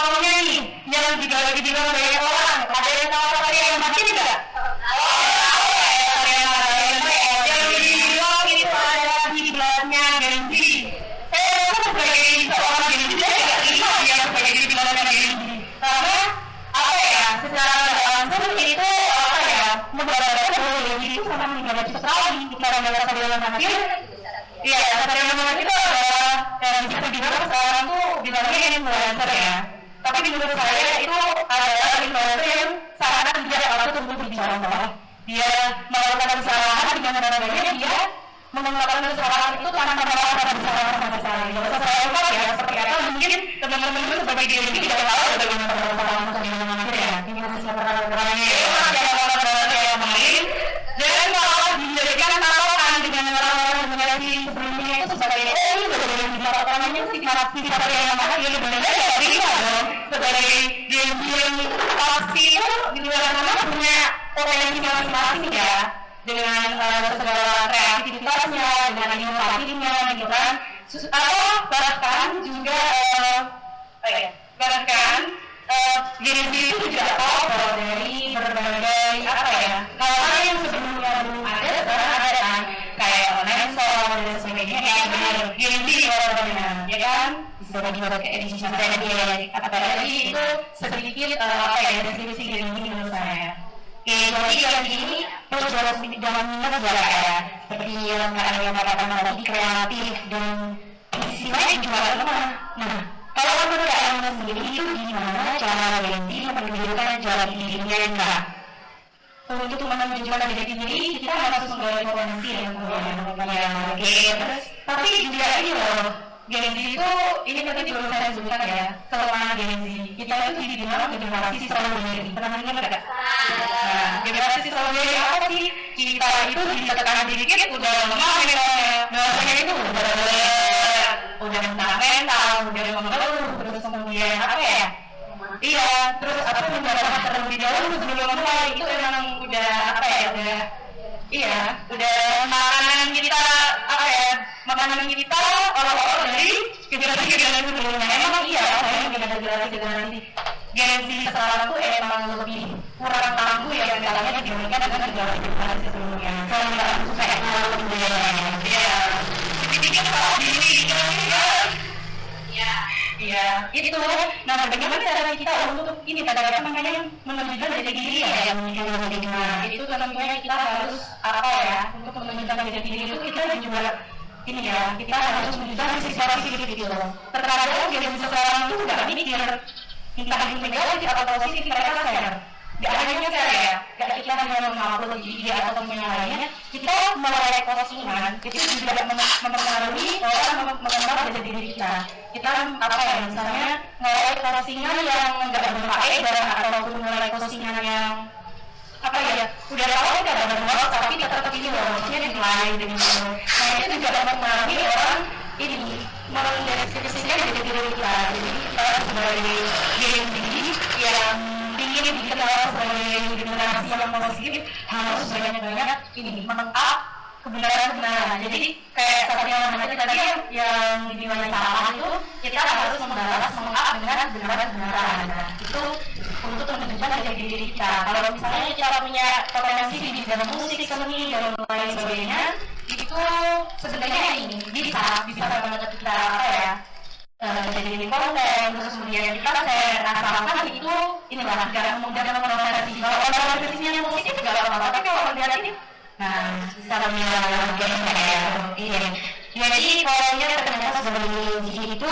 maunya nih yang juga lagi dibilang banyak orang, ada yang tahu karya yang makin nggak? Yang dibilang itu ada kiblatnya Genji. Saya sebagai seorang Genji saya nggak terima dia sebagai kiblatnya Genji, karena apa ya, secara langsung itu apa ya, menggambarkan bahwa Genji itu sama meninggalkan sekali kita meninggalkan karya yang makin. Iya, karya yang makin itu adalah yang bisa dibilang sekarang tuh bilangnya influencer ya. Tapi menurut saya itu adalah influencer yang sangat tidak patut untuk dicontoh. Dia melakukan kesalahan dengan cara-caranya dia mengungkapkan kesalahan itu tanpa melakukan kesalahan sama sekali. Kalau saya ungkap ya seperti apa mungkin teman-teman sebagai diri tidak tahu bagaimana kesalahan ya. Ini masih seperti yang lain. Dan kalau dijadikan patokan dengan orang-orang generasi sebelumnya itu sebagai ini namanya sifat yang mana dia benar-benar ya terima dong sebagai yang pasti itu di luar sana punya potensi masing-masing ya dengan segala kreativitasnya, dengan inovasinya gitu kan, atau bahkan juga bahkan Genji itu juga tahu dari berbagai apa ya hal-hal yang sebelumnya belum ada sekarang ada kan, kayak online shop dan sebagainya ya benar Genji ya kan, bisa dibawa ke edisi sampai apalagi itu sedikit apa ya deskripsi Genji menurut saya. Oke, jadi yang ini perlu dalam negara ya, seperti yang katakan tadi kreatif dan istilahnya juga lemah. Nah, kalau menurut Anda sendiri itu gimana cara Genji menunjukkan jalan dirinya enggak? Untuk menunjukkan jati diri kita harus menggali potensi yang oke, terus tapi juga ini loh, Genji itu ini tadi belum saya sebutkan ya, kelemahan Genji kita itu dibilang generasi strawberry, pernah dengar nggak? Nah, generasi strawberry apa sih? Kita itu ditekan dikit udah lemah bahasanya itu udah mental, udah mengeluh, terus kemudian apa ya? Iya, terus apa mendapat terlebih dahulu sebelum mulai itu emang udah apa ya, udah makanan kita apa ya, makanan kita orang-orang dari generasi sebelumnya. Emang iya, saya generasi Genji sekarang tuh emang lebih kurang tangguh ya kendalanya dibandingkan dengan generasi sebelumnya. Saya nggak suka ya. Bikin salah diri, Iya, itu. Nah, bagaimana cara kita untuk ini pada makanya menunjukkan jati diri ya yang menunjukkan itu tentunya kita harus apa ya untuk menunjukkan jati diri itu kita juga ini ya kita harus menunjukkan sisi gitu. Terkadang yang seseorang itu nggak mikir entah itu negatif atau positif mereka share. Gak hanya saya, gak kita hanya mengupload video atau yang lainnya, kita melek postingan, itu juga mempengaruhi orang mengenal jati diri kita. Kita apa ya, misalnya melek postingan yang nggak berfaedah ataupun melek postingan yang apa ya, udah tahu nggak bermanfaat tapi tetap ini loh, maksudnya decline gitu. Nah itu juga mempengaruhi orang ini mendeskripsikan jati diri kita. Jadi kita sebagai Genji yang ingin dikenal sebagai generasi yang positif harus banyak-banyak ini meng-up kebenaran. Jadi kayak seperti yang namanya tadi yang dinilai salah itu kita harus membalas meng-up dengan kebenaran. Nah, itu untuk menunjukkan jati diri kita. Kalau misalnya kita punya potensi di bidang musik, seni dan lain sebagainya, itu sebenarnya ini bisa banget kita apa ya? Jadi konten, terus kemudian kita saya rasakan itu inilah tidak mempromosi kalau organisasinya yang positif tidak apa-apa, tapi kalau lihat ini nah bisa menilai iya. Jadi poinnya ternyata sebagai diri itu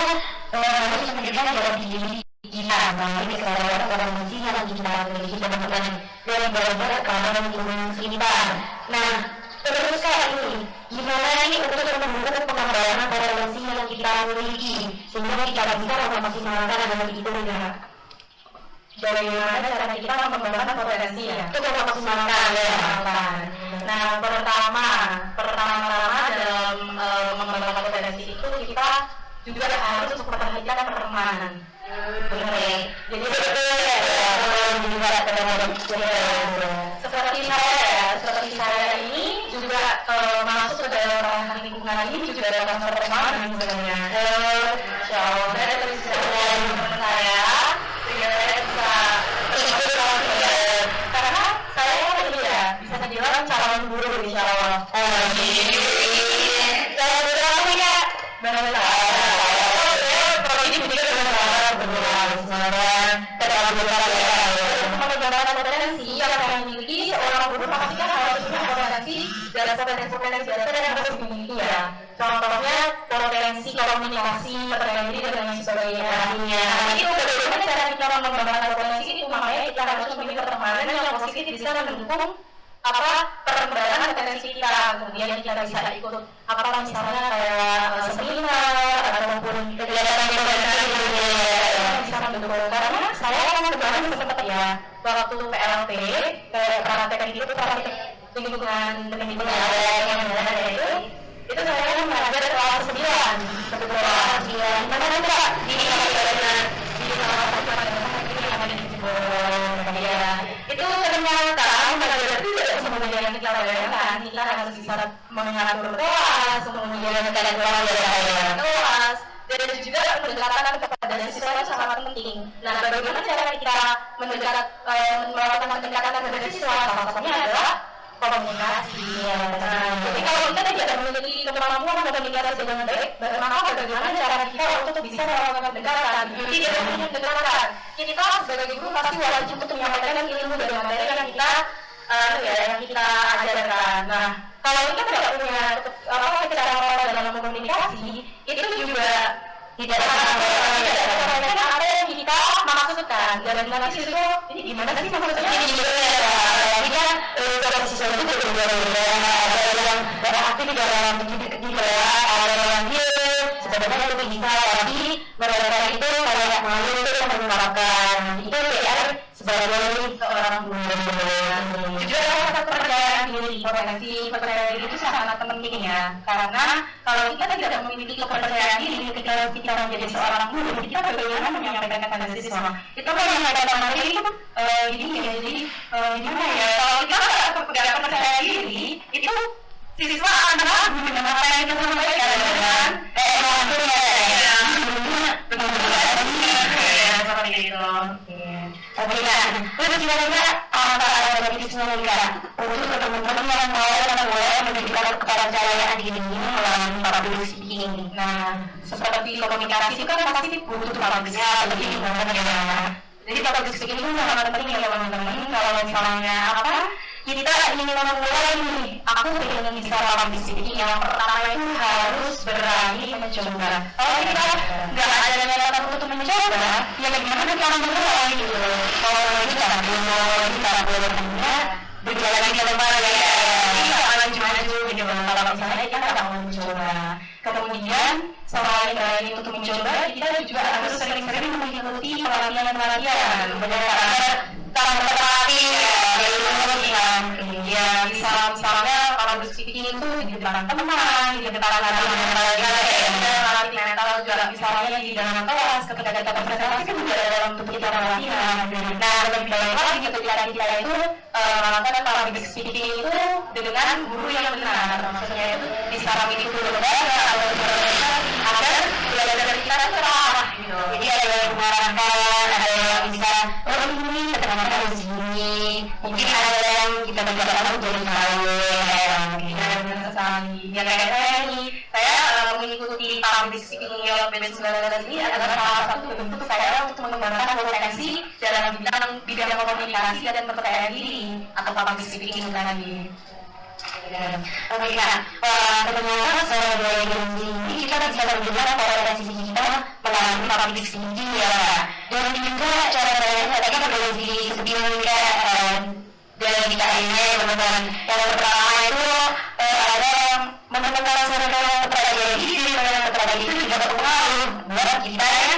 harus menunjukkan jati diri kita. Nah ini kalau orang musik yang kita miliki teman-teman dari bawah kawan kita. Nah terus kayak ini gimana nih untuk membuat pengembangan potensi yang kita miliki sehingga kita bisa memaksimalkan dengan itu ya. Bagaimana cara kita mengembangkan potensi ya? Itu memaksimalkan ya. Nah pertama dalam mengembangkan potensi itu kita juga harus memperhatikan pertemanan. Benar ya. Jadi juga seperti saya ini juga masuk ke dalam lingkungan ini juga dalam pertemanan sebenarnya. Saya misalnya terlalu menegakkan kompetensi yang dimiliki seorang guru, maka kita harus punya kompetensi dalam kompetensi dasar yang harus dimiliki ya. Contohnya potensi komunikasi, percaya diri dan lain sebagainya. Nah, itu bagaimana cara kita mengembangkan potensi itu, makanya kita harus memiliki pertemanan yang positif bisa mendukung perkembangan potensi kita. Kemudian kita bisa ikut misalnya kayak seminar ataupun kegiatan yang bisa mendukung. Karena saya kan kebetulan sempat ya waktu PLT praktek itu praktek lingkungan pendidikan yang ada itu saya mengajar kelas 9 kebetulan mana enggak di salah satu yang ada di Jebol ya. Itu ternyata mengajar tidak semuanya yang kita bayangkan. Kita harus bisa mengatur kelas, kemudian kelas, dan juga pendekatan kepada siswa sangat penting. Nah, bagaimana cara kita melakukan pendekatan kepada siswa? Salah satunya adalah komunikasi. Jadi kalau kita tidak memiliki kemampuan komunikasi dengan baik, maka bagaimana cara kita untuk bisa melakukan pendekatan? Tidak punya pendekatan. Kita sebagai guru pasti wajib untuk menyampaikan ilmu dan materi yang kita ajarkan. Nah, kalau kita tidak punya cara dalam komunikasi, itu juga tidak ada apa yang kita maksudkan. Dan nanti itu ini gimana sih maksudnya? Ini kan kalau siswa itu berbeda, ada yang beraktif di dalam ada yang diam, sebenarnya itu bisa, tapi mereka itu kayak malu itu mengungkapkan. Itu PR sebagai seorang guru. Juga satu kepercayaan diri, potensi percaya diri itu sangat penting ya, karena kalau kita tidak memiliki kepercayaan diri ketika kita menjadi seorang guru, kita bagaimana menyampaikan kepada siswa? Kita menyampaikan materi itu jadi gimana ya? Kalau kita tidak percaya diri, itu siswa akan ragu dengan apa yang kita sampaikan dengan seperti itu. Oke, terus gimana antara siswa untuk teman-teman yang mulai menunjukkan kepercayaan diri melalui public speaking. Nah, seperti komunikasi itu kan pasti butuh publiknya, jadi gimana ya? Jadi public speaking itu sangat penting ya teman-teman. Kalau misalnya kita ingin memulai nih, aku ingin bisa public speaking, yang pertama itu harus berani mencoba. Kalau kita nggak ada niatan untuk mencoba, ya bagaimana kita memulai gitu? Kalau ini cara dulu berjalan di depan ya, maju gitu. Kalau misalnya kita nggak mau mencoba, kemudian selain berani untuk mencoba, kita juga harus sering-sering mengikuti pelatihan terlatih ya, misalnya kalau speaking itu di depan teman, di depan latih mental juga, misalnya di dalam kelas ketika kita presentasi kan juga dalam bentuk kita latihan. Nah, lebih baik lagi ketika kita itu melakukan public speaking itu dengan guru yang benar, maksudnya itu bisa mengikuti lembaga atau agar belajar kita terarah gitu. Jadi ada yang mengarahkan, ada yang bisa ini teman-teman harus gini, mungkin ada yang kita belajar jadi tahu ya kayak saya nih, saya mengikuti public speaking yang BPN 19 ini adalah salah satu bentuk saya untuk mengembangkan kompetensi dalam bidang komunikasi dan percaya diri atau public speaking tadi. Oke, ternyata saya ini kita bisa menunjukkan kompetensi kita melalui public speaking ya, dan juga cara mereka berkomunikasi sebelumnya dari kita ini teman-teman. Yang pertama itu ada yang menemukan kepercayaan diri, kepercayaan diri juga berpengaruh buat kita ya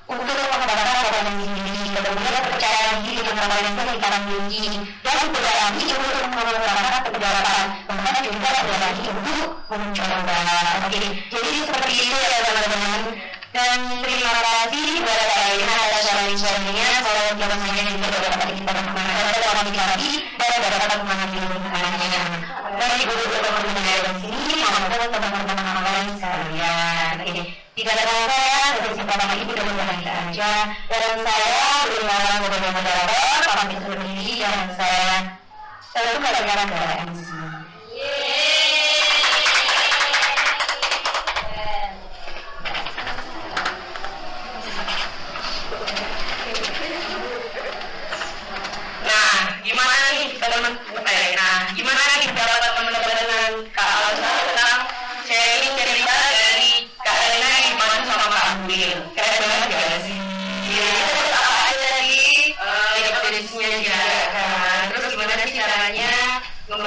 untuk mengembangkan kompetensi diri, kemudian kepercayaan diri dengan kompetensi yang kita miliki, dan berani untuk mengembangkan kebijakan, makanya juga berani untuk mencoba. Oke, jadi seperti itu ya teman-teman. Dan terima kasih kepada kalian atas sharing-sharingnya. Saya juga dapat kita lagi dan dapat memahami ilmu-ilmunya. Dari guru-guru teman-teman dari sini, maupun teman-teman lain sekalian. Oke, tidak ada saya, seperti pertama ibu dan bahagia aja. Dan saya berlalu sebagai moderator, pamit undur diri, dan saya kembali ke MC.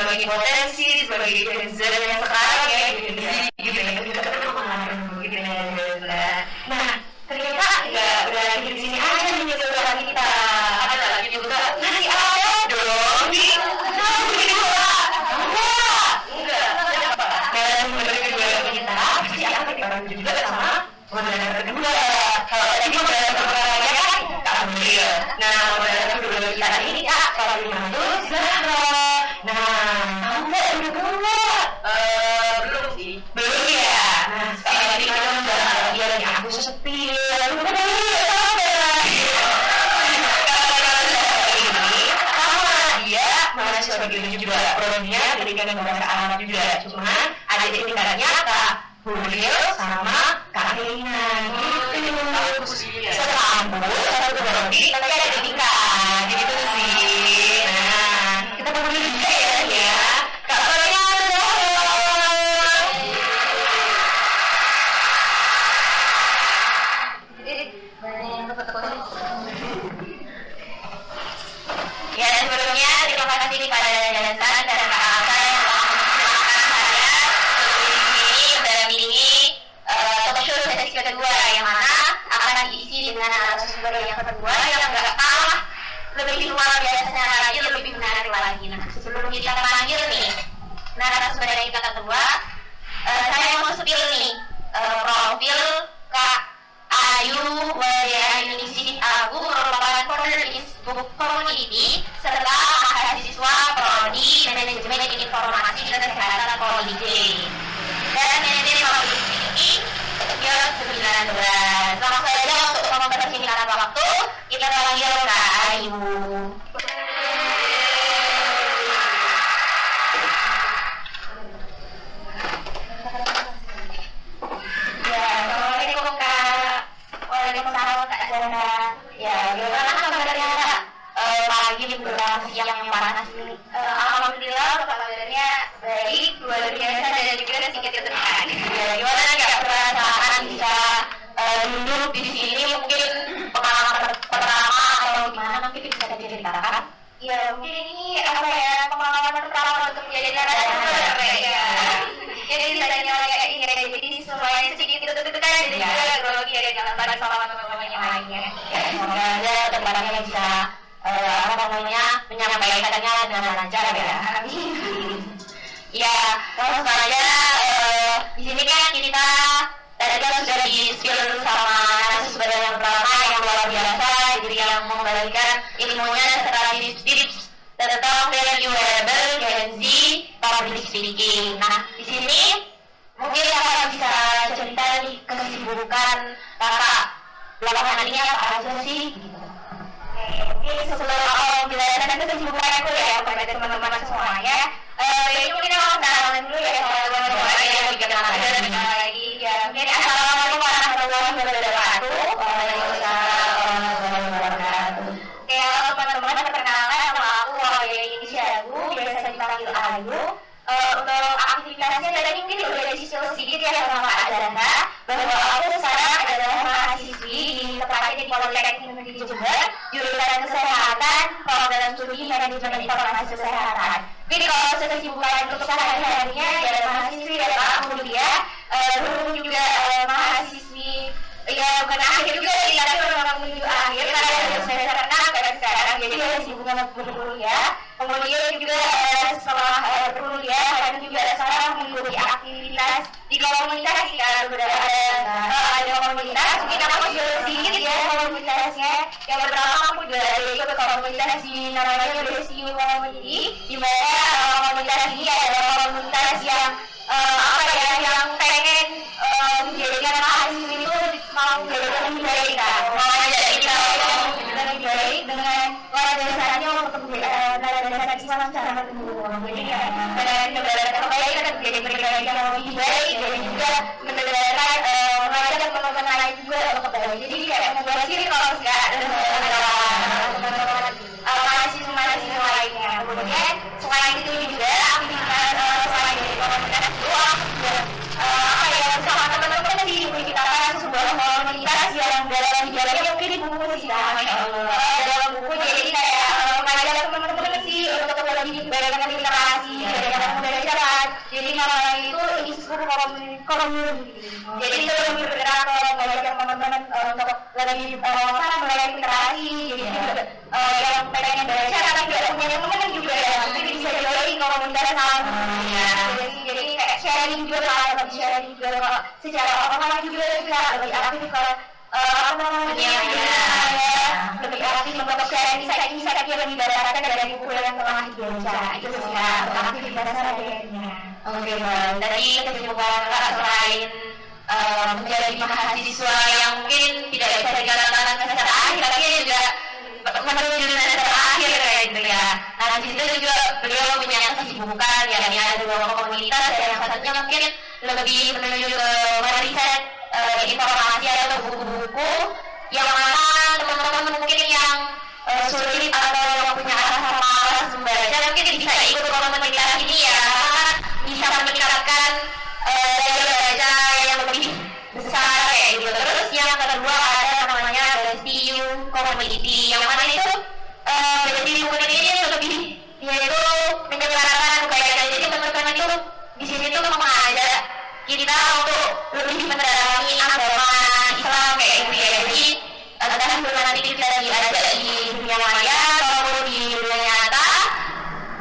sebagai potensi, sebagai Gen-Z yang sekarang ya gitu ya. Kita kemarin gitu ya. Nah, ternyata nggak berarti di sini aja nih saudara kita. Ada lagi juga. Masih ada dong. Enggak. Dalam model kedua kita pasti akan dibantu juga sama model kedua. Kalau tadi model pertamanya kan tampil. Nah, model kedua kita ini kalau dibantu Zahra. Nah, udah enggak? Belum sih. Belum ya. Nah, sekarang ini kan udah bagian yang aku sepi. Sebagai juga produknya berikan bahasa Arab juga, cuma ada tingkatannya nyata Hulil sama Kak Reina gitu. Sekampus satu prodi tapi ada tingkat gitu sih. Nah, kita perlu juga ya Kak Reina ya, dan sebelumnya terima kasih kepada Dansan dan Kak Alsa yang telah memperkenalkan saya di mendampingi talk show sesi kedua yang mana akan diisi dengan narasumber yang kedua yang nggak kalah lebih luar biasa lagi, lebih menarik lagi. Nah, sebelum kita panggil nih narasumber yang kita kedua, saya mau spill nih profil Kak Ayu Wadianingsih Agu merupakan founder Facebook Community serta mahasiswa Prodi Manajemen Informasi dan Kesehatan Politik dan manajemen politik year 19. Langsung saja untuk mempersingkat waktu kita panggil Kak Ayu. Waalaikumsalam Kak Jana. Ya, gimana kabarnya Kak? Pagi menjelang siang yang panas ini. Alhamdulillah kabarnya baik, luar biasa dan juga sedikit tertekan. Ya, gimana Kak perasaan bisa duduk di sini, mungkin pengalaman pertama atau gimana mungkin bisa diceritakan? Ya, mungkin ini apa ya, pengalaman pertama untuk menjadi narasumber ya. Jadi ditanya kayak ini, jadi semuanya sedikit deg-degan jadi juga grogi ada dalam barang sama teman-teman yang lainnya. Ya, semoga aja teman-temannya bisa menyampaikannya dengan lancar ya. Ya, langsung saja di sini kan kita tadi kan sudah di-skill sama narasumber yang pertama yang luar biasa, jadi yang membagikan ilmunya serta tips-tips tentang valuable Gen Z public speaking. Nah, di sini mungkin kakak bisa cerita nih kesibukan kakak belakangan ini apa aja sih? Gitu. Mungkin sebelum awal menjelaskan kesibukan aku ya kepada teman-teman semuanya, jadi mungkin aku kenalan dulu ya sama teman-teman yang lebih kenal lagi. Ya, mungkin assalamualaikum warahmatullahi wabarakatuh. Waalaikumsalam warahmatullahi wabarakatuh. Oke, halo teman-teman, perkenalan nama aku Wadianingsih Agu, biasa dipanggil Ayu. Untuk aktivitasnya tadi mungkin udah di-spill sedikit ya sama Kak Jana bahwa aku sekarang adalah mahasiswi tepatnya di Politeknik Negeri Jember, jurusan kesehatan, program studi manajemen informasi kesehatan. Jadi kalau kesibukan untuk sehari-harinya ya mahasiswi dan aku kuliah, dulu juga mahasiswi ya bukan akhir juga sih, tapi memang menuju akhir karena semester 6 kan sekarang, jadi sibuknya berkuliah. Kemudian juga setelah berkuliah kalian juga sekarang mengikuti aktivitas di komunitas ya, ada komunitas, mungkin aku juga sedikit ya komunitasnya. Yang pertama aku juga ikut komunitas di namanya BSU Community, di mana komunitas ini adalah komunitas yang yang pengen menjadikan mahasiswa itu mau menjadikan lebih baik kan, mau mengajak kita lebih baik dengan dasarnya untuk dasar Islam secara menyeluruh. Jadi ya negara terbaik akan menjadi pribadi yang lebih baik dan juga menegakkan mengajak teman-teman lain juga untuk baik. Jadi kayak membuat diri kalau enggak mahasiswa lainnya. Kemudian selain itu juga aktivitas selain dari komunitas itu sama teman-teman di kita kan sebuah komunitas yang dalam jalannya mungkin di buku sih, masya Allah dalam buku, jadi kayak mengajak teman-teman sih untuk lebih banyak literasi Jadi namanya itu isu kolom. Jadi itu lebih bergerak mengajak teman-teman untuk lebih mulai literasi. Jadi yang pengen baca tapi tidak punya teman juga ya, mungkin bisa join komunitas jadi kayak sharing juga secara online juga lebih aktif kalau lebih aktif untuk sharing insight yang didapatkan dari buku yang telah dibaca. Itu sih aktivitas sehari-harinya. Oke, Bang. Tadi kesibukan Kak selain menjadi mahasiswa yang mungkin tidak bisa dijalankan secara akhir, tapi juga menuju semester akhir kayak gitu ya. Nah, di situ juga beliau punya kesibukan, yakni ada beberapa komunitas yang satunya mungkin lebih menuju ke meriset informasi atau buku-buku yang mana teman-teman mungkin yang sulit atau yang punya rasa malas membaca mungkin bisa ikut komunitas ini ya, karena bisa meningkatkan daya baca yang lebih besar kayak gitu. Terus yang kedua ada namanya Bestiu Community, yang mana itu Bestiu Community ini lebih yaitu menyebarakan kebaikan. Jadi teman-teman itu di sini tuh mengajak kita untuk lebih mendalami agama Islam kayak gitu ya. Jadi entah nanti kita diajak di dunia maya ataupun di dunia nyata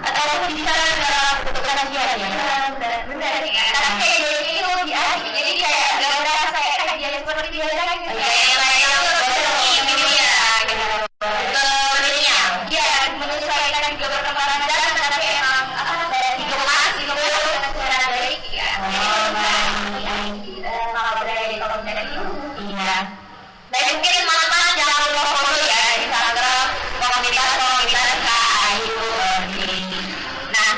ataupun bisa dalam bentuk kajian ya. Benar ya. Tapi kayak itu jadi kayak nggak merasa kayak dia seperti dia lagi. Menyesuaikan juga perkembangan zaman, tapi emang dikemas dengan cara baik ya. Iya. Dan mungkin teman-teman jangan lupa follow ya Instagram komunitas KAIU. Nah,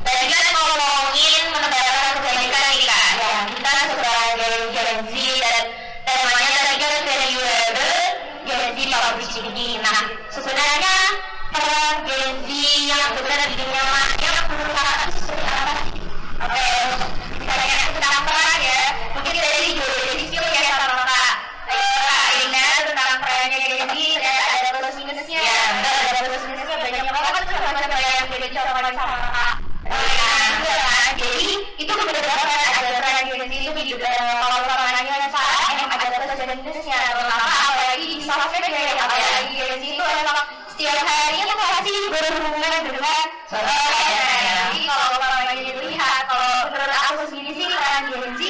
tadi kan ngomongin menebarkan kebaikan nih Kak. Ya, kita sebagai Gen Z dan temanya tadi kan valuable Gen Z publishing. Nah, sebenarnya peran Gen Z yang berada di dunia maya merupakan seperti apa sih? Oke, kita tanya tentang peran ya. Mungkin dari sisi ya sama Kak Ina tentang perannya Gen Z dan ada plus minusnya. Ya, ada plus minusnya banyak banget tuh sama yang beda sama Kak. Jadi itu benar-benar ada peran Gen Z itu juga kalau perannya salah emang ada plus dan minusnya. Terutama apalagi di sosmed ya, apalagi Gen Z itu emang setiap harinya tuh pasti berhubungan dengan jadi kalau namanya dilihat, kalau menurut aku sendiri sih peran Gen Z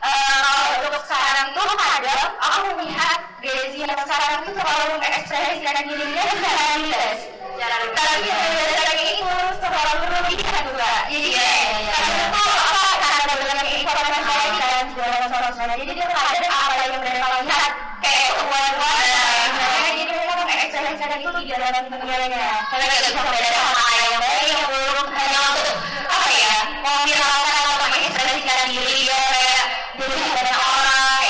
kalau untuk sekarang tuh kadang aku melihat Gen Z yang sekarang tuh terlalu mengekspresikan dirinya secara bebas. Tapi sebenarnya itu terlalu berlebihan juga. Jadi kadang tuh karena banyak informasi di dalam segala sosial, jadi dia kadang apa yang mereka lihat kayak uang-uang, jadi mereka mengekspresikan itu di dalam dunianya. Tapi nggak bisa membedakan mana yang baik yang buruk hanya untuk apa ya? Memviralkan atau mengekspresikan diri dia kayak jadi banyak orang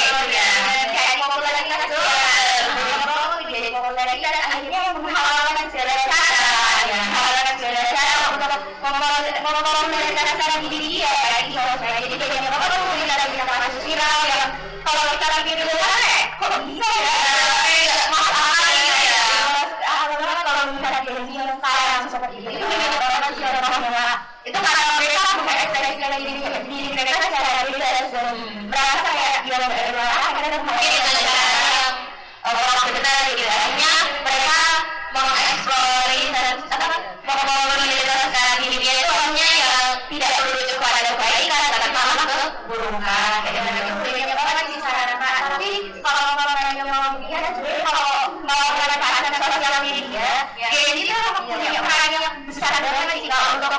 kayak popularitas jadi popularitas akhirnya menghalalkan segala cara untuk memperolehkan diri dia kayak gitu. Jadi kayak apa kita lagi kasus viral yang kalau kita lagi di luar kok bisa ya masalah ya kalau misalnya Gen Z yang sekarang seperti itu itu karena mereka mengekspresikan diri mereka secara bebas dan merasa kayak dia karena mungkin itu orang benar gitu. Akhirnya mereka mengeksplorasi diri dia itu hanya yang tidak merujuk kepada kebaikan tapi malah keburukan. Banyak banget sih saran Kak. Tapi kalau yang mau lihat sebenarnya kalau mau memanfaatkan sosial media, Gen Z itu punya peran yang besar banget sih kalau untuk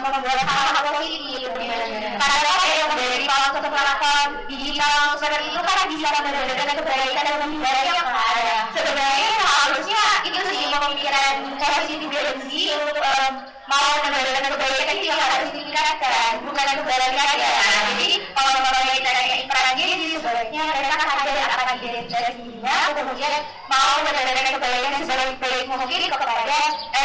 membuat hal-hal positif. Karena kayak dari platform digital seperti itu kan bisa membedakan kebaikan dan kebaikan yang ada. Sebenarnya harusnya itu sih pemikiran positif Gen Z untuk mau membedakan kebaikan itu yang harus ditingkatkan, bukan kebaikan aja. Jadi kalau kita kayak peran Gen Z sebaliknya mereka sadar akan dirinya, kemudian mau membedakan kebaikan sebaik-baik mungkin kepada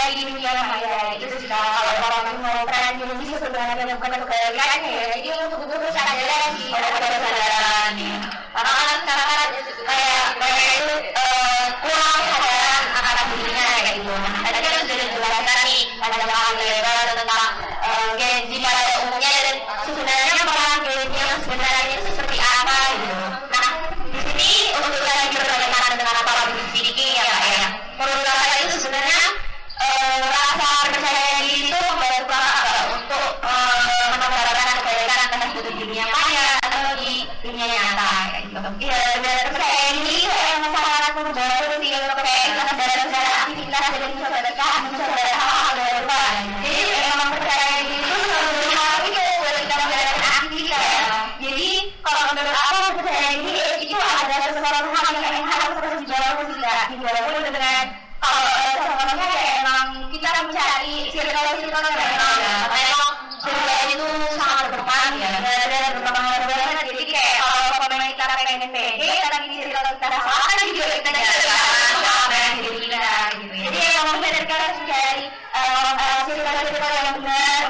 di dunia maya. Itu sih kalau orang mau peran Gen Z sebenarnya bukan kebaikan ya. Jadi untuk kesadaran sih, kesadaran nih. Karena kan sekarang kayak mereka itu kurang kesadaran akan dirinya kayak gitu. Tadi kan sudah dijelaskan nih ada lebar tentang Gen Z pada umumnya dan sebenarnya peran Gen Z yang sebenarnya itu seperti apa gitu. Nah, di sini untuk lagi berkaitan dengan para speaking ya Kak ya. Menurut saya itu sebenarnya rasa percaya diri itu membantu untuk menebarkan kebaikan entah itu di dunia maya atau di dunia nyata kayak gitu. Iya, dan percaya diri yang masyarakat baru sih kalau percaya dalam segala aktivitas dan mensadarkan hal-hal baru. Jadi memang percaya diri itu selalu hal itu buat kita menjalankan aktivitas ya. Jadi kalau menurut aku percaya diri itu adalah sesuatu hal yang harus terus dibangun dengan kalau contohnya kayak emang kita mencari circle-circle yang memang sebenarnya itu sangat berperan ya dan berkembang banget. Jadi kayak kalau kita pengen pede karena di circle kita salah juga kita jangan diri kita gitu ya. Jadi emang benar kita harus mencari circle-circle yang benar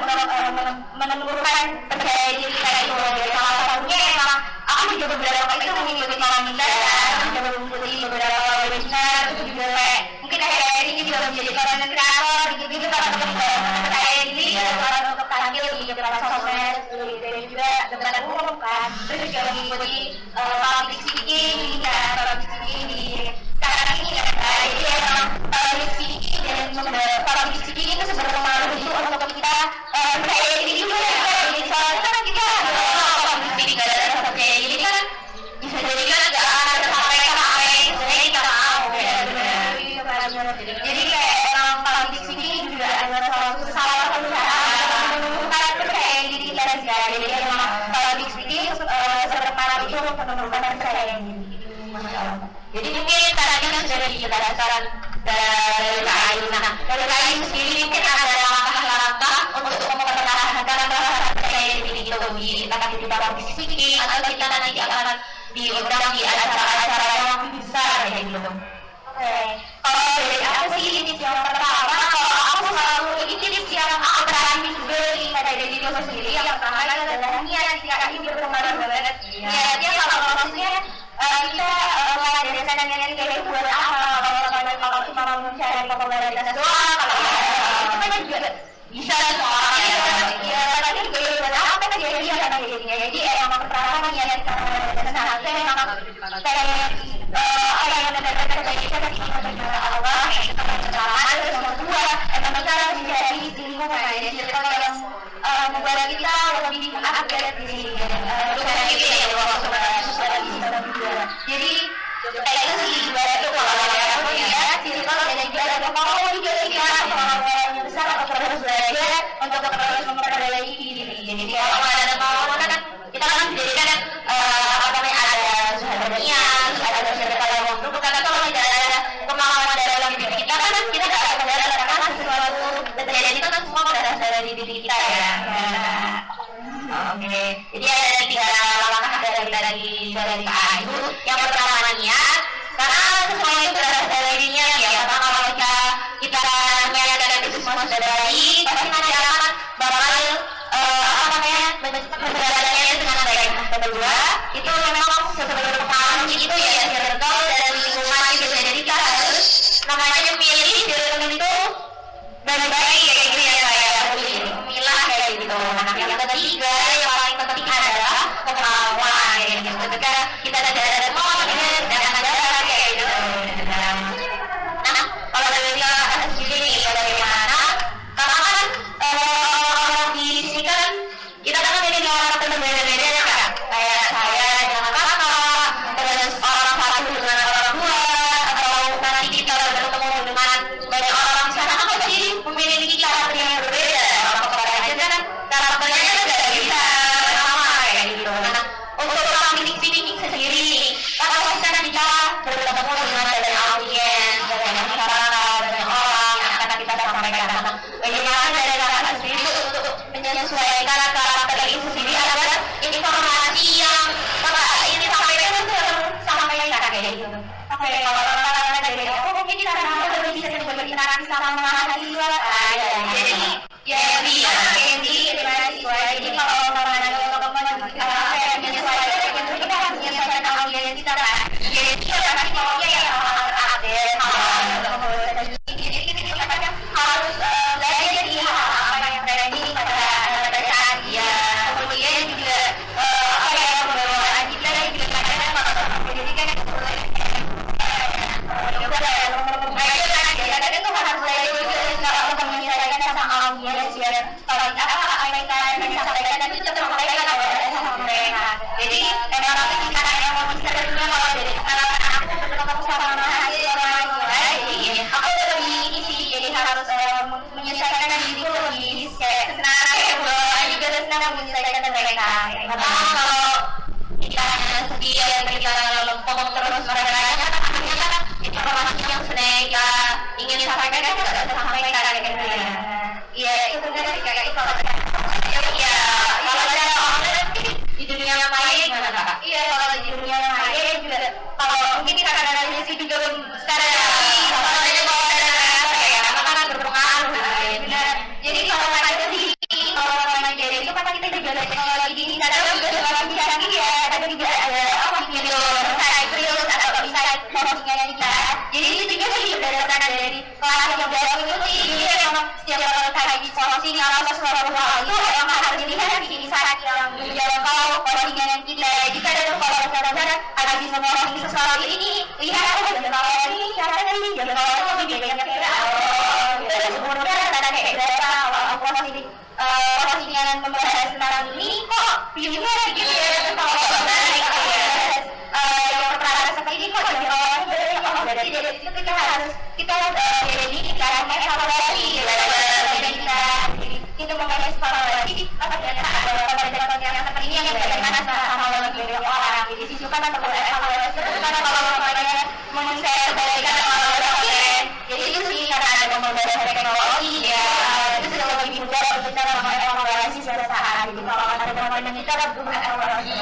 menumbuhkan percaya diri kita itu. Salah satunya emang aku juga beberapa itu mengikuti komunitas dan mencoba mengikuti beberapa webinar juga kayak mungkin kayak ini juga menjadi content creator gitu-gitu kalau percaya diri kalau untuk tampil di depan sosmed dan juga depan umum kan. Terus juga mengikuti public speaking di sekarang ini kan. Jadi emang public speaking dan public speaking itu seberpengaruh itu untuk kita percaya diri juga ya. Soalnya kan kita public speaking gak ada percaya diri kan bisa jadi kan agak sampai sebenarnya kita mau ya. Jadi kayak emang public speaking juga adalah salah satu cara menumbuhkan percaya diri kita juga. Jadi emang public speaking seberpengaruh itu untuk menumbuhkan percaya diri. Jadi mungkin caranya kan sudah dijelaskan dari Kak Ayu. Nah, dari Kak Ayu sendiri mungkin ada langkah-langkah untuk mempertahankan rasa percaya diri itu di entah kita public speaking atau kita nanti akan diundang di acara-acara yang lebih besar kayak gitu. Oke, kalau dari aku sih tips yang pertama, kalau aku selalu ini tips yang aku terapin juga di pada diri itu sendiri. Yang pertama adalah niat. Niat ini berpengaruh banget. Niatnya kalau maksudnya kita mengadakan niat kayak buat apa? Kalau cuma mau mencari popularitas doang, kalau itu kan juga bisa semua orang ya. Tapi juga buat apa kan jadi jadinya. Jadi emang pertama niat karena saya memang pengen apa yang ada kita dengan Allah yang kita pertama terus nomor dua emang kita harus menjadi lingkungan ya circle yang membuat kita lebih upgrade di sini bukan gitu ya jadi kayak itu sih ibaratnya kalau aku ya circle dan juga ada mau juga kita orang yang besar atau terus belajar untuk terus memperbaiki diri. Jadi kalau ada mau kan kita kan dijadikan apa namanya ada sahabatnya ada circle yang untuk karena kalau tidak ada pemahaman dalam diri kita kan kita tidak akan berjalan karena sesuatu terjadi itu kan semua berasal dari diri kita ya. Oke, jadi ada 3 langkah dari Kak Ayu. Yang pertama niat, karena semuanya itu berasal dari niat ya. Karena kalau kita niat dan itu semua sudah baik, pasti nanti akan bakal menjalannya dengan baik. Kedua, itu memang sebenarnya pengalaman itu ya circle dan lingkungan gitu. Jadi kita harus namanya pilih circle itu baik-baik kayak gitu ya kayak milah kayak gitu. Nah, yang ketiga yang paling penting adalah pengalaman kayak gitu. Ketika kita ada momen dan ada kayak gitu. Nah, kalau dari sendiri nih bagaimana? Karena kan di sini kan kita kan jadi orang berbeda-beda ya Kak. Kayak saya dengan kakak, terus orang satu dengan orang tua, atau nanti kita bertemu dengan banyak orang di sana kan pasti memiliki karakter yang berbeda. Kalau kepada kan karakternya juga bisa sama kayak gitu. Nah, untuk public speaking sendiri, kalau kita nanti bertemu dengan banyak audiens, banyak masyarakat, banyak orang yang akan kita sampaikan. Bagaimana dari kakak sendiri untuk menyesuaikan karakter itu sendiri agar informasi yang kakak ini sampaikan itu sampaikan kakak kayak gitu. Oke, kalau kakak dari aku mungkin kita lebih bisa berinteraksi sama mahasiswa. Jadi ya di mahasiswa. Jadi kalau kakak yang menyesuaikan itu kita harus menyesuaikan audiens kita kan. Jadi kita pasti maunya yang update jadi kita harus belajar di hal-hal yang trending pada kalau apa yang kita sampaikan itu tetap sampaikan sama mereka. Jadi memang itu karena yang mau sebenarnya kalau dari anak-anak tetap sama hasil yang lain. Jadi aku lebih isi jadi harus menyesuaikan diriku lebih kayak senang juga senang menyesuaikan mereka. Karena kalau kita sedia kita lempeng terus mereka akhirnya kan informasi yang sebenarnya ingin disampaikan kan tidak tersampaikan kayak gitu ya. Iya itu kan kayak itu. Iya kalau ada orang di dunia maya gimana kak? Iya kalau di dunia maya juga kalau mungkin kita ada di sini juga sekarang kalau ada ya makanan berpengaruh. Benar. Jadi kalau ada di jadi itu kan kita juga ada teknologi di sana juga teknologi canggih ya. Ada juga ada apa video terus atau bisa sosialnya kita. Jadi itu juga sih berdasarkan dari kelas yang baru itu sih memang setiap orang kayak di solusi kalau sesuatu hal itu yang harus dilihat di saat yang menjangkau koordinasi kita. Jika ada kalau ada di semua sesuatu ini lihat kalau ini caranya ini jadi kalau lebih banyak kita sebenarnya ada kayak berapa posisinya dan pembahasan tentang ini kok videonya gitu ya kalau menarik yang perkara seperti ini kok jadi orang berarti dari situ kita harus kita jadi caranya evaluasi kita mengenai evaluasi apakah ada yang seperti ini yang bagaimana sama orang jadi sisukan atau evaluasi karena kalau misalnya menyesuaikan evaluasi jadi itu sih karena ada pembahasan teknologi ya itu sudah lebih mudah untuk kita mengevaluasi saat jadi kalau ada teman-teman kita evaluasi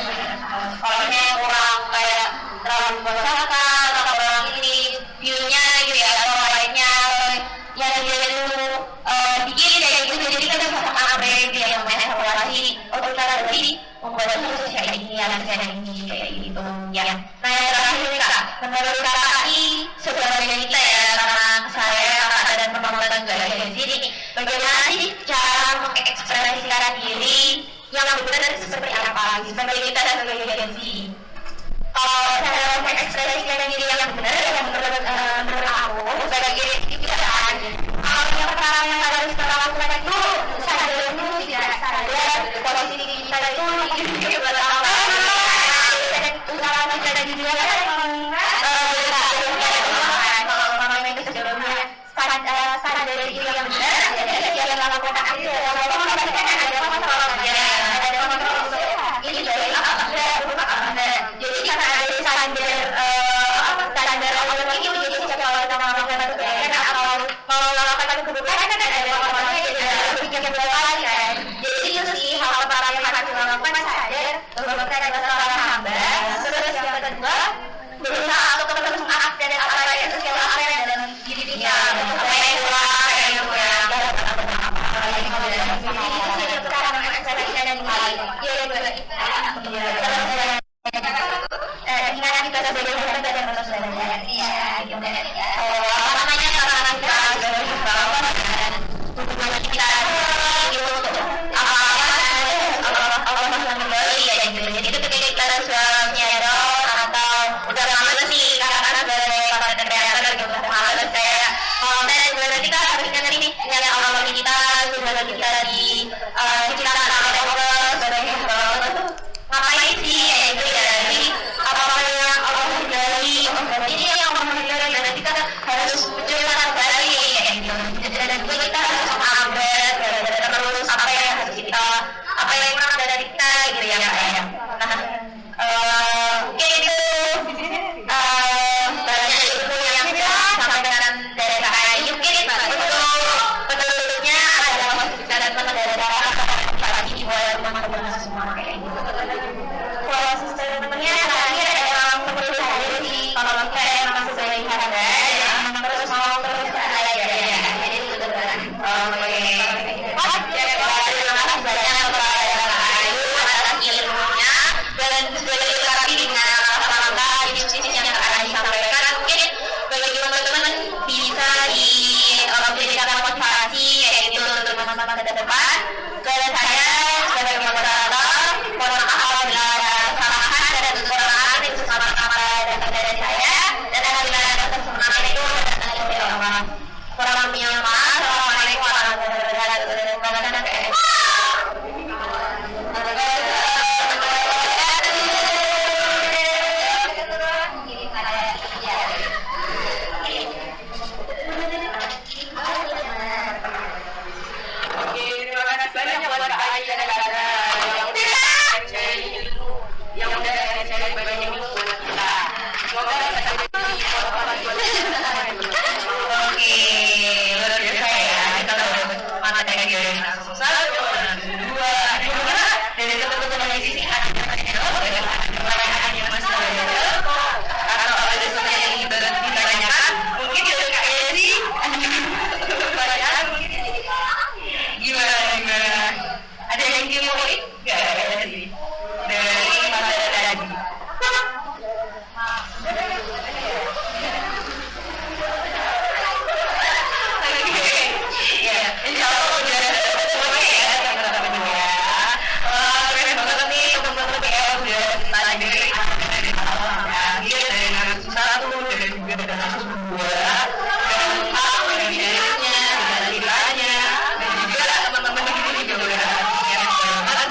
kalau kurang kayak terlalu membosankan atau orang ini view-nya gitu ya atau lainnya yang dia dulu bikin kayak gitu jadi kita bisa upgrade dia yang main evaluasi untuk cara lebih membuat khusus kayak ini kayak gitu ya. Nah yang terakhir kak menurut KKI sebenarnya kita ya karena saya kakak dan teman-teman juga ada di sini bagaimana sih cara mengekspresikan diri yang benar seperti apa sebagai kita dan sebagai agensi. Kalau cara mengekspresikan diri yang benar yang menurut aku sebagai agensi kita kalau yang pertama yang harus kita lakukan itu sadar dulu tidak sadar posisi kita itu pertama dan usaha menjaga diri kita kalau itu sebelumnya sadar dari diri yang benar jadi yang lakukan aksi kalau ini dari jadi karena ada standar orang ini jadi setiap orang kalau mau melakukan kebutuhan kan ada orang-orangnya jadi pikir dua kali kan jadi itu sih hal pertama yang harus dilakukan sadar berbakti pada seorang hamba terus yang kedua berusaha untuk terus mengakses dan apa yang sosial apa yang dalam diri dia apa yang keluar kayak gitu ya jadi sekarang mengekspresikan dan gimana kita sebagai warga dan manusia iya gimana namanya karena kita untuk kita Allah kembali ya jadi itu ketika kita suaminya atau udah lama sih karena sebagai para kreator gitu malas kayak dan sebenarnya kita harus ingat ini nyala Allah kita sebenarnya kita di ciptaan Allah sebagai ngapain sih ya itu ya jadi apa yang Allah hindari ini yang Allah hindari dan kita harus mencoba kembali ya gitu dan juga kita harus mengupdate terus apa yang harus kita apa yang kurang dari kita gitu ya kayak nah mungkin itu banyak ilmu yang bisa sampaikan dari KKI mungkin untuk penulisnya adalah kita dan teman-teman apalagi buat teman-teman semua kayak gitu. Kalau sebenarnya terakhir emang perlu hadir sih kalau kita emang sesuai harga terus mau terus ada ya jadi itu benar ilmu nggak ada sih dari masa tadi. Iya, insya Allah udah semua ya teman-teman ya. Keren banget nih teman-teman ya udah tadi dari narasi satu dan juga dari narasi dua dan lengkap dengan bidangnya, dengan ceritanya dan juga teman-teman di sini juga udah narasinya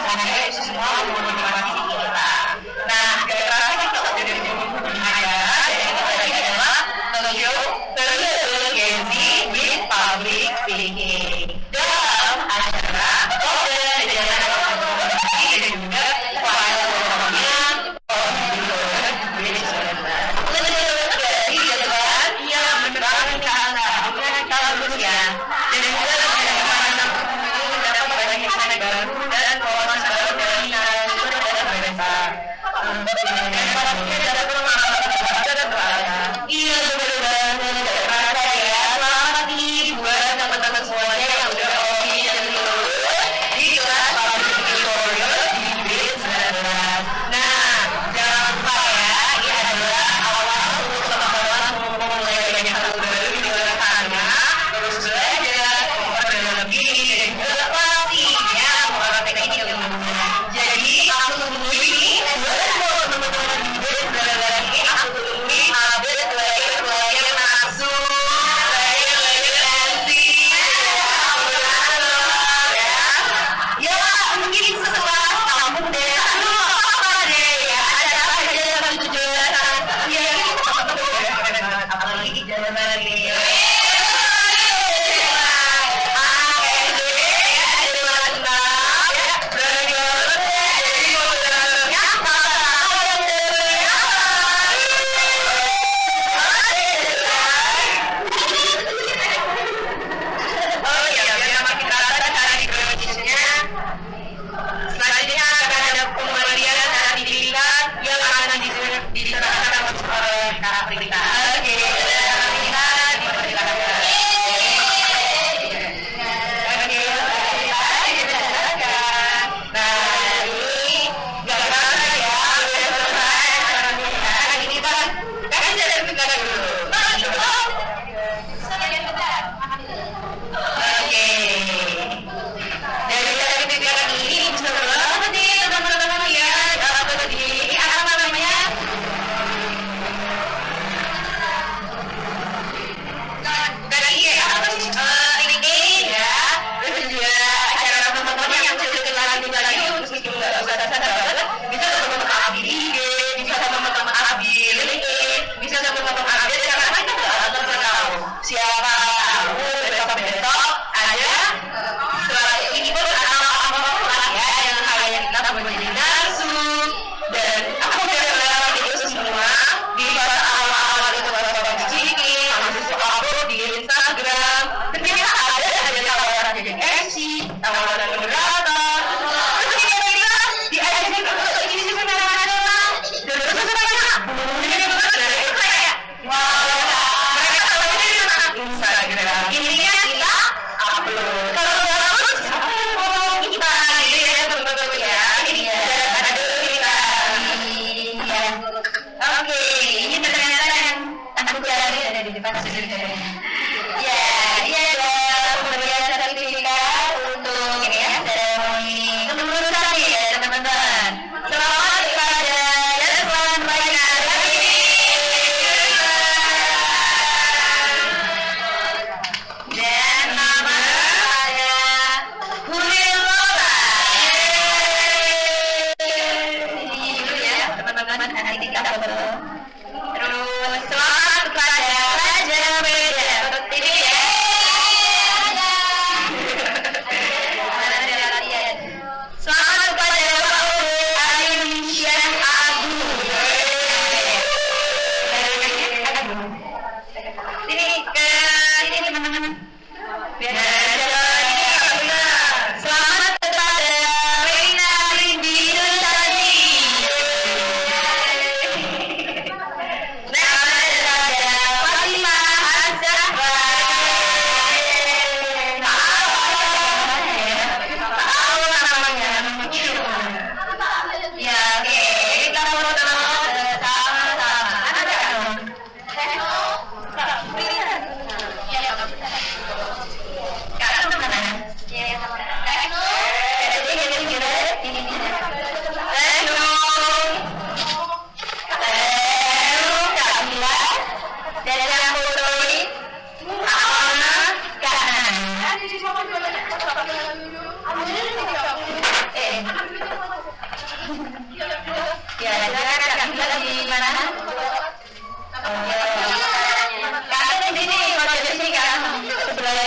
coba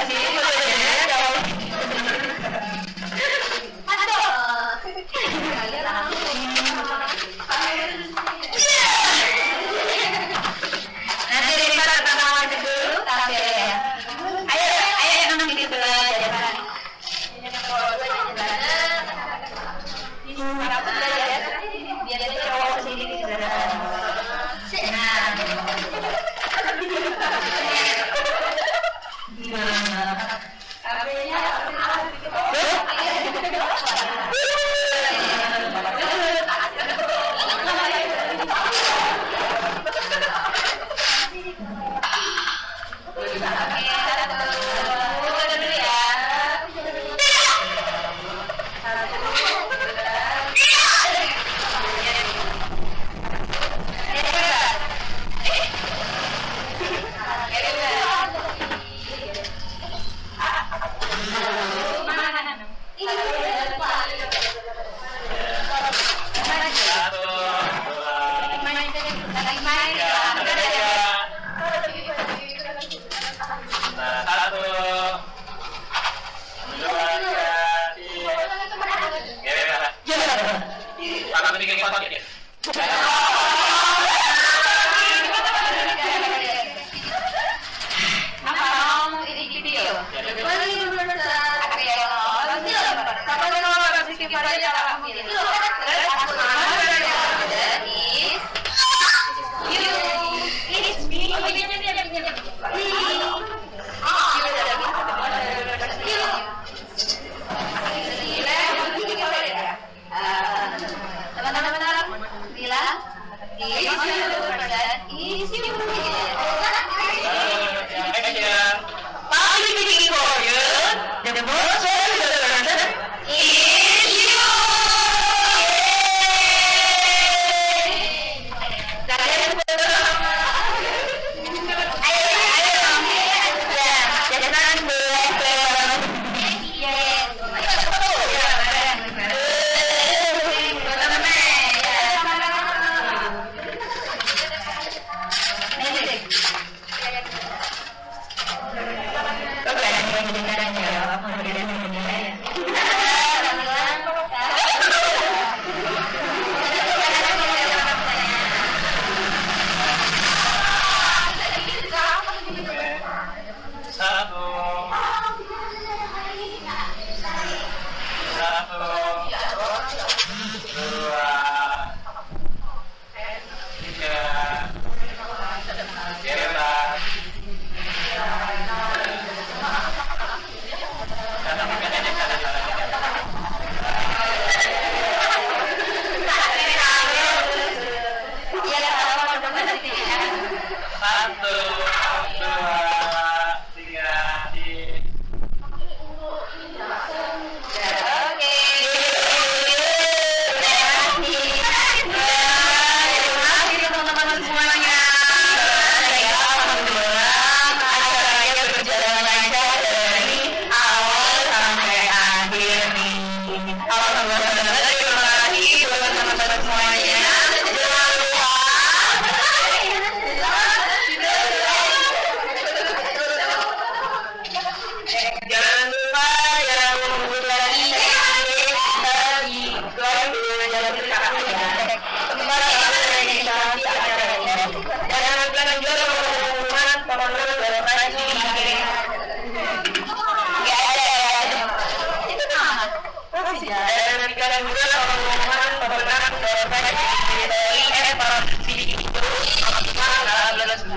sini, coba. Nanti daripada pertama dulu, tapi ya. Ayo nonton di dulu aja. Biar dia cowok sendiri di sana.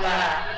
Para